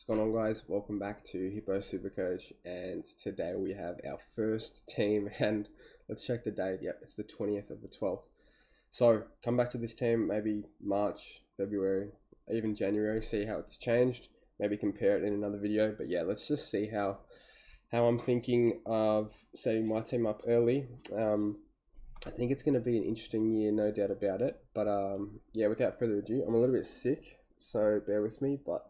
What's going on, guys? Welcome back to Hippo Supercoach, and today we have our first team. And let's check the date. Yep, it's the 20th of the 12th. So come back to this team maybe March, February, even January. See how it's changed. Maybe compare it in another video. But yeah, let's just see how I'm thinking of setting my team up early. I think it's going to be an interesting year, no doubt about it. But yeah, without further ado, I'm a little bit sick, so bear with me. But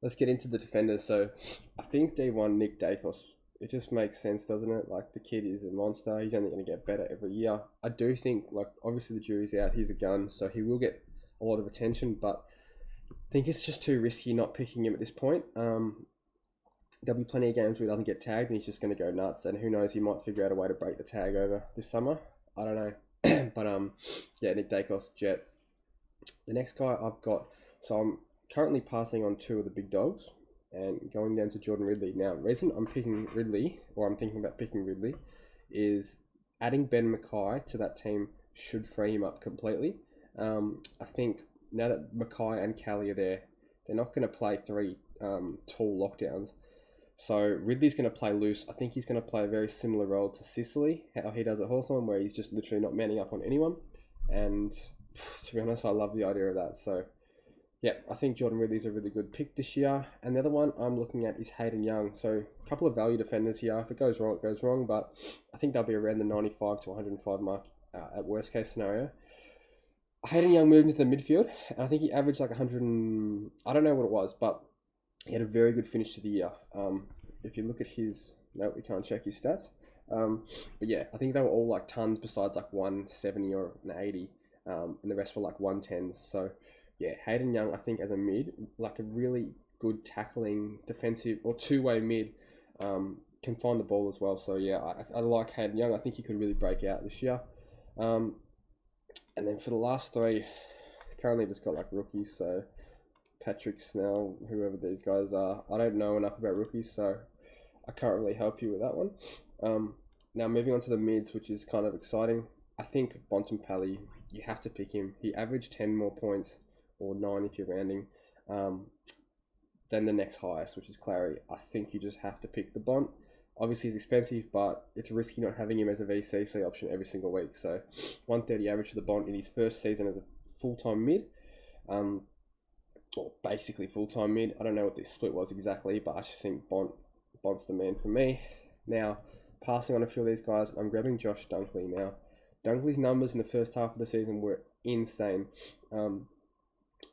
let's get into the defenders. So I think D1 Nick Dacos, it just makes sense, doesn't it? Like, the kid is a monster. He's only going to get better every year. I do think, like, obviously the jury's out. He's a gun, so he will get a lot of attention, but I think it's just too risky not picking him at this point. There'll be plenty of games where he doesn't get tagged and he's just going to go nuts, and who knows, he might figure out a way to break the tag over this summer. I don't know. But yeah, Nick Dacos, Jet. The next guy I've got, so I'm currently passing on two of the big dogs and going down to Jordan Ridley. Now, the reason I'm picking Ridley, or I'm thinking about picking Ridley, is adding Ben Mackay to that team should free him up completely. I think now that Mackay and Callie are there, they're not going to play three tall lockdowns. So Ridley's going to play loose. I think he's going to play a very similar role to Sicily, how he does at Hawthorn, where he's just literally not manning up on anyone. And to be honest, I love the idea of that. So yeah, I think Jordan Ridley's a really good pick this year. And the other one I'm looking at is Hayden Young. So a couple of value defenders here. If it goes wrong, it goes wrong. But I think they'll be around the 95 to 105 mark at worst case scenario. Hayden Young moved into the midfield, and I think he averaged like 100 and... I don't know what it was, but he had a very good finish to the year. If you look at his... No, we can't check his stats. But yeah, I think they were all like tons besides like 170 or an 80. And the rest were like 110s. So yeah, Hayden Young, I think as a mid, like a really good tackling defensive or two-way mid, can find the ball as well. So yeah, I like Hayden Young. I think he could really break out this year. And then for the last three, currently just got like rookies. So Patrick Snell, whoever these guys are, I don't know enough about rookies, so I can't really help you with that one. Now moving on to the mids, which is kind of exciting. I think Bontempelli, you have to pick him. He averaged 10 more points, or 9 if you're rounding, than the next highest, which is Clary. I think you just have to pick the Bont. Obviously, he's expensive, but it's risky not having him as a VCC option every single week. So 130 average for the Bont in his first season as a full-time mid. Or basically full-time mid. I don't know what this split was exactly, but I just think Bont's the man for me. Now, passing on a few of these guys, I'm grabbing Josh Dunkley now. Dunkley's numbers in the first half of the season were insane.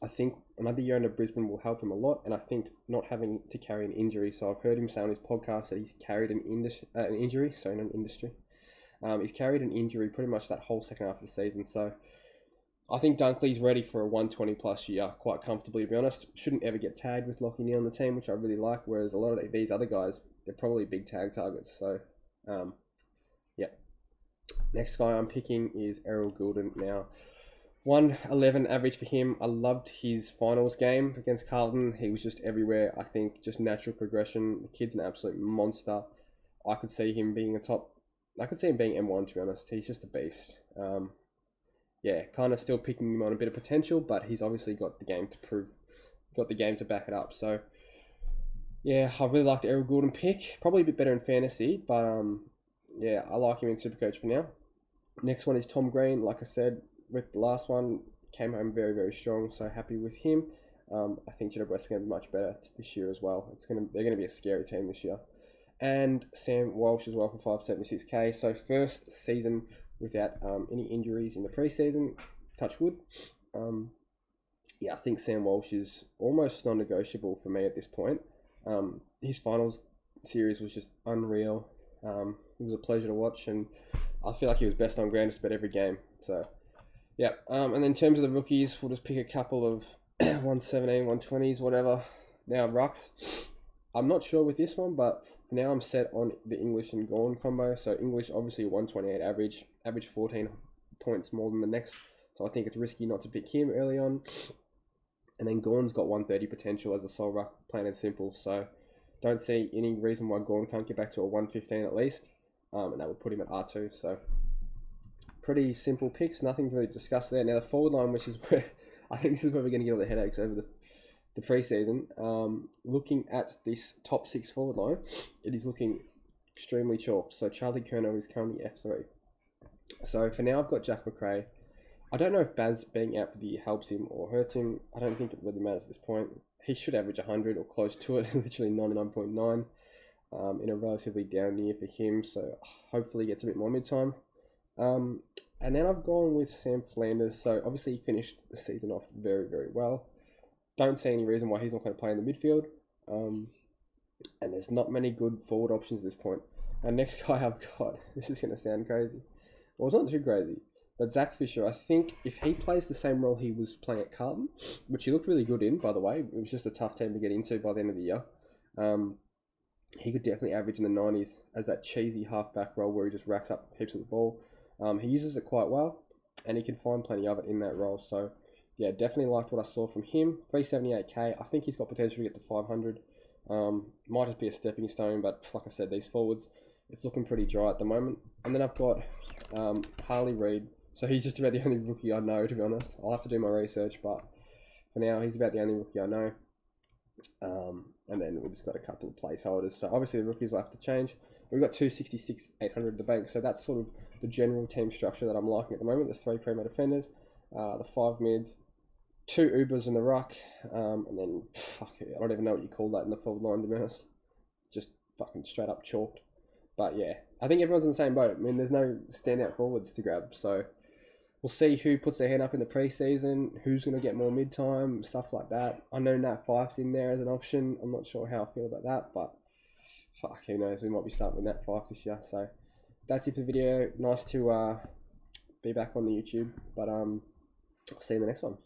I think another year in Brisbane will help him a lot, and I think not having to carry an injury. So I've heard him say on his podcast that he's carried an injury. Sorry, not an industry. He's carried an injury pretty much that whole second half of the season. So I think Dunkley's ready for a 120 plus year quite comfortably, to be honest. Shouldn't ever get tagged with Lockie Neal on the team, which I really like, whereas a lot of these other guys, they're probably big tag targets. So, yeah. Next guy I'm picking is Errol Goulden. Now, 111 average for him. I loved his finals game against Carlton. He was just everywhere. I think just natural progression. The kid's an absolute monster. I could see him being I could see him being M1, to be honest. He's just a beast. Yeah, kind of still picking him on a bit of potential, but he's obviously got the game to back it up. So, yeah, I really liked the Errol Goulden pick. Probably a bit better in fantasy, but yeah, I like him in Supercoach for now. Next one is Tom Green. Like I said, with the last one, came home very, very strong, so happy with him. I think Jeddah West are going to be much better this year as well. They're going to be a scary team this year. And Sam Walsh as well for 576k. So first season without any injuries in the preseason, touch wood. Yeah, I think Sam Walsh is almost non-negotiable for me at this point. His finals series was just unreal. It was a pleasure to watch, and I feel like he was best on ground just about every game. So, yeah. And then in terms of the rookies, we'll just pick a couple of 117, 120s, whatever. Now, Rucks. I'm not sure with this one, but for now I'm set on the English and Gawn combo. So English, obviously 128 average 14 points more than the next. So I think it's risky not to pick him early on. And then Gawn's got 130 potential as a sole ruck, plain and simple. So don't see any reason why Gawn can't get back to a 115 at least. And that would put him at R2. So pretty simple picks, nothing to really discuss there. Now the forward line, which is where I think this is where we're going to get all the headaches over the preseason, looking at this top 6 forward line, it is looking extremely chalk. So Charlie Curnow is currently F3. So for now, I've got Jack Macrae. I don't know if Baz being out for the year helps him or hurts him. I don't think it really matters at this point. He should average 100 or close to it, literally 99.9 in a relatively down year for him. So hopefully he gets a bit more mid-time. And then I've gone with Sam Flanders. So obviously he finished the season off very, very well. Don't see any reason why he's not going to play in the midfield. And there's not many good forward options at this point. And next guy I've got, this is going to sound crazy. Well, it's not too crazy. But Zach Fisher, I think if he plays the same role he was playing at Carlton, which he looked really good in, by the way, it was just a tough team to get into by the end of the year, he could definitely average in the 90s as that cheesy halfback role where he just racks up heaps of the ball. He uses it quite well, and he can find plenty of it in that role. So, yeah, definitely liked what I saw from him. 378k, I think he's got potential to get to 500. Might just be a stepping stone, but like I said, these forwards, it's looking pretty dry at the moment. And then I've got Harley Reid. So he's just about the only rookie I know, to be honest. I'll have to do my research, but for now, he's about the only rookie I know. And then we've just got a couple of placeholders. So obviously the rookies will have to change. We've got 266, 800 at the bank. So that's sort of the general team structure that I'm liking at the moment. There's 3 Premier defenders, the 5 mids, 2 Ubers in the ruck, and then, fuck it, I don't even know what you call that in the forward line, to be honest. Just fucking straight up chalked. But yeah, I think everyone's in the same boat. I mean, there's no standout forwards to grab. So we'll see who puts their hand up in the preseason, who's going to get more mid-time, stuff like that. I know Nat Fyfe's in there as an option. I'm not sure how I feel about that, but fuck, who knows? We might be starting with Nat Fyfe this year. So that's it for the video. Nice to be back on the YouTube, but I'll see you in the next one.